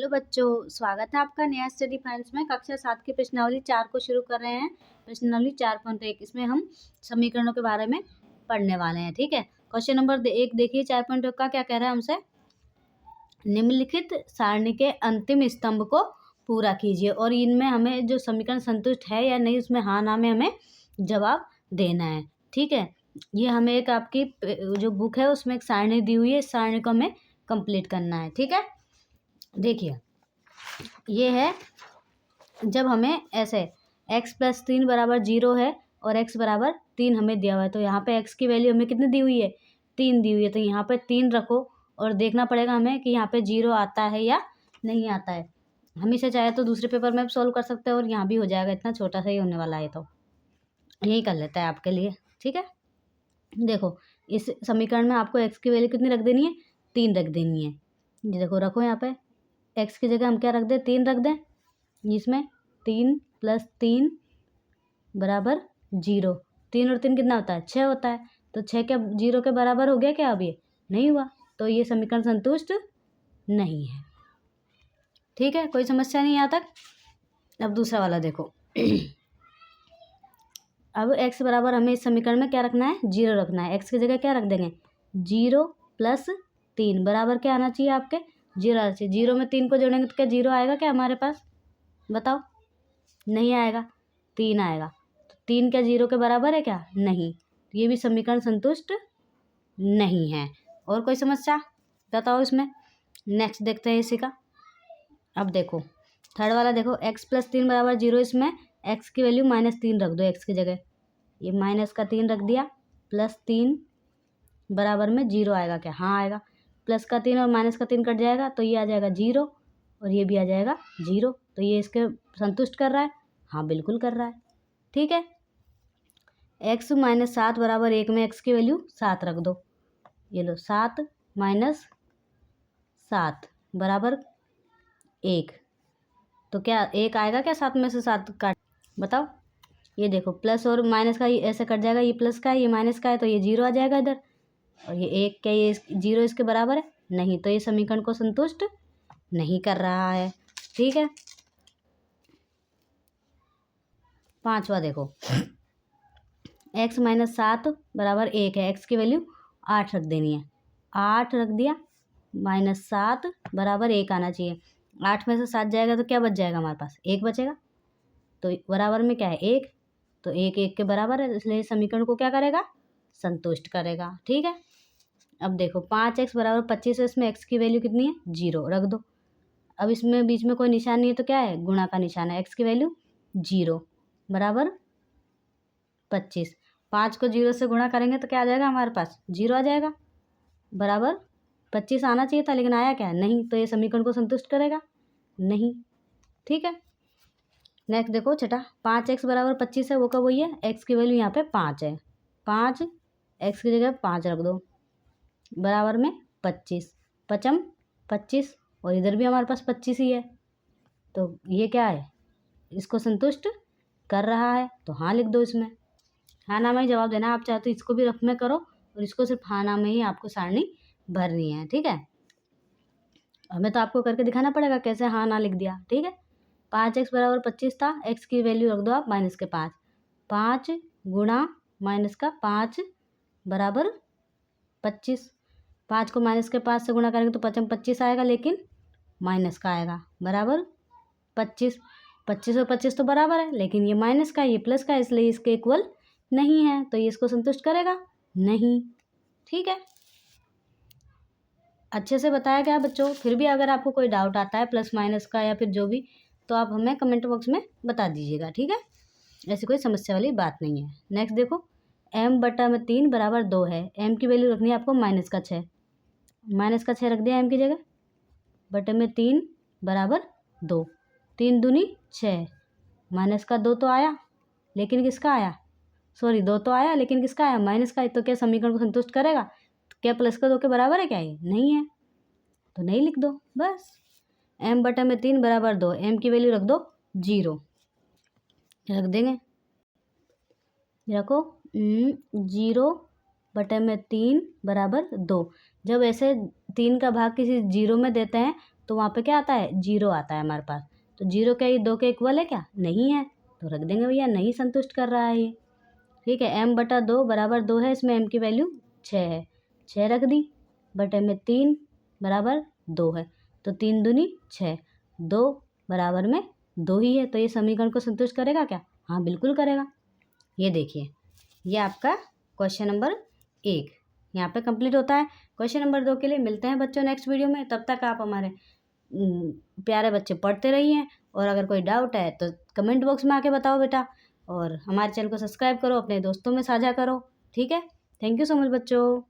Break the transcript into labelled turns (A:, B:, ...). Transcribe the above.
A: Hello बच्चों, स्वागत है आपका नया स्टडी पॉइंट्स में। कक्षा 7 की प्रश्नावली 4 को शुरू कर रहे हैं। प्रश्नावली 4.1 इसमें हम समीकरणों के बारे में पढ़ने वाले हैं। ठीक है, क्वेश्चन नंबर 1 देखिए। 4.1 का क्या कह रहा है हमसे? निम्नलिखित सारणी के अंतिम स्तंभ को पूरा कीजिए और इनमें हमें जो समीकरण संतुष्ट है या नहीं उसमें हाँ ना में हमें जवाब देना है। ठीक है, ये हमें एक आपकी जो बुक है उसमें एक सारणी दी हुई है, इस सारणी को हमें कंप्लीट करना है। ठीक है, देखिए ये है, जब हमें ऐसे x + 3 = 0 है और x = 3 हमें दिया हुआ है, तो यहाँ पे x की वैल्यू हमें कितनी दी हुई है? 3 दी हुई है। तो यहाँ पे 3 रखो और देखना पड़ेगा हमें कि यहाँ पे 0 आता है या नहीं आता है। हम इसे चाहे तो दूसरे पेपर में भी सॉल्व कर सकते हैं और यहाँ भी हो जाएगा, इतना छोटा सा ही होने वाला है, तो यही कर लेता है आपके लिए। ठीक है, देखो इस समीकरण में आपको x की वैल्यू कितनी रख देनी है? 3 रख देनी है। ये देखो, रखो यहाँ पे x की जगह हम क्या रख दें? 3 रख दें। इसमें 3 + 3 = 0। 3 और 3 कितना होता है? 6 होता है। तो 6 क्या 0 के बराबर हो गया क्या? अब ये नहीं हुआ, तो ये समीकरण संतुष्ट नहीं है। ठीक है, कोई समस्या नहीं यहाँ तक। अब दूसरा वाला देखो। अब x बराबर हमें इस समीकरण में क्या रखना है? 0 रखना है। x की जगह क्या रख देंगे? 0 + 3 बराबर क्या आना चाहिए आपके? 0 आना चाहिए। 0 में 3 को जोड़ेंगे तो क्या 0 आएगा क्या हमारे पास? बताओ, नहीं आएगा, 3 आएगा। तो 3 क्या 0 के बराबर है क्या? नहीं। ये भी समीकरण संतुष्ट नहीं है। और कोई समस्या बताओ इसमें? नेक्स्ट देखते हैं इसी का। अब देखो थर्ड वाला देखो, x + 3 = 0। इसमें x की वैल्यू -3 रख दो। x की जगह ये -3 रख दिया, +3 बराबर में 0 आएगा क्या? हाँ आएगा। +3 और -3 कट जाएगा तो ये आ जाएगा 0 और ये भी आ जाएगा 0। तो ये इसके संतुष्ट कर रहा है? हाँ बिल्कुल कर रहा है। ठीक है, x - 7 = 1 में x की वैल्यू 7 रख दो। ये लो, 7 - 7 = 1। तो क्या 1 आएगा क्या? 7 में से 7 काट, बताओ। ये देखो प्लस और माइनस का ये ऐसे कट जाएगा, ये प्लस का है ये माइनस का है, तो ये 0 आ जाएगा इधर। और ये 1 क्या ये 0 इसके बराबर है? नहीं, तो ये समीकरण को संतुष्ट नहीं कर रहा है। ठीक है, पांचवा देखो, x - 7 = 1 है। x की वैल्यू 8 रख देनी है। 8 रख दिया, -7 = 1 आना चाहिए। 8 में से 7 जाएगा तो क्या बच जाएगा हमारे पास? 1 बचेगा। तो बराबर में क्या है? 1। तो 1 1 के बराबर है, इसलिए समीकरण को क्या करेगा? संतुष्ट करेगा। ठीक है, अब देखो 5x = 25 है। इसमें x की वैल्यू कितनी है? 0 रख दो। अब इसमें बीच में कोई निशान नहीं है तो क्या है? गुणा का निशान है। x की वैल्यू 0 = 25। 5 को 0 से गुणा करेंगे तो क्या आ जाएगा हमारे पास? 0 आ जाएगा। बराबर 25 आना चाहिए था, लेकिन आया क्या? नहीं। तो ये समीकरण को संतुष्ट करेगा? नहीं। ठीक है, नेक्स्ट देखो छठा, 5x = 25 है, वो का वही है। x की वैल्यू यहाँ पे 5 है। 5 x की जगह 5 रख दो, बराबर में 25। 5 25 और इधर भी हमारे पास 25 ही है। तो ये क्या है? इसको संतुष्ट कर रहा है, तो हाँ लिख दो इसमें। हाँ ना में ही जवाब देना। आप चाहे तो इसको भी रफ में करो और इसको सिर्फ हाँ ना में ही आपको सारणी भरनी है। ठीक है, हमें तो आपको करके दिखाना पड़ेगा कैसे हाँ ना लिख दिया। ठीक है, 5x = 25 था। x की वैल्यू रख दो आप -5। 5 गुणा -5 = 25। 5 को -5 से गुणा करेंगे तो 5 25 आएगा, लेकिन माइनस का आएगा, बराबर 25। 25 और 25 तो बराबर है, लेकिन ये माइनस का है ये प्लस का है, इसलिए इसके इक्वल नहीं है। तो ये इसको संतुष्ट करेगा? नहीं। ठीक है, अच्छे से बताया गया बच्चों। फिर भी अगर आपको कोई डाउट आता है प्लस माइनस का या फिर जो भी, तो आप हमें कमेंट बॉक्स में बता दीजिएगा। ठीक है, ऐसी कोई समस्या वाली बात नहीं है। नेक्स्ट देखो, m/3 = 2 है। m की वैल्यू रखनी है आपको -6। -6 रख दिया m की जगह, बटे में 3 = 2। 3 दूनी 6, -2 तो आया, लेकिन किसका आया? सॉरी 2 तो आया, लेकिन किसका आया? माइनस का। तो क्या समीकरण को संतुष्ट करेगा? तो क्या प्लस का 2 के बराबर है क्या? ये नहीं है, तो नहीं लिख दो बस। m/3 = 2, m की वैल्यू रख दो 0, रख देंगे। रखो 0/3 = 2। जब ऐसे 3 का भाग किसी 0 में देते हैं तो वहाँ पे क्या आता है, 0 आता है हमारे पास। तो 0 क्या ये 2 के इक्वल है क्या, नहीं है, तो रख देंगे भैया, नहीं संतुष्ट कर रहा है ये। ठीक है, m/2 बराबर 2 है, इसमें m की वैल्यू 6 है, 6 रख दी, बटे में 3 बराबर 2 है, तो 3 दूनी 6, 2 बराबर में 2 ही है, तो ये समीकरण को संतुष्ट करेगा क्या, हाँ बिल्कुल करेगा। ये देखिए, ये आपका क्वेश्चन नंबर 1 यहाँ पे कंप्लीट होता है। क्वेश्चन नंबर 2 के लिए मिलते हैं बच्चों नेक्स्ट वीडियो में। तब तक आप हमारे प्यारे बच्चे पढ़ते रहिए, और अगर कोई डाउट है तो कमेंट बॉक्स में आके बताओ बेटा, और हमारे चैनल को सब्सक्राइब करो, अपने दोस्तों में साझा करो। ठीक है, थैंक यू सो मच बच्चों।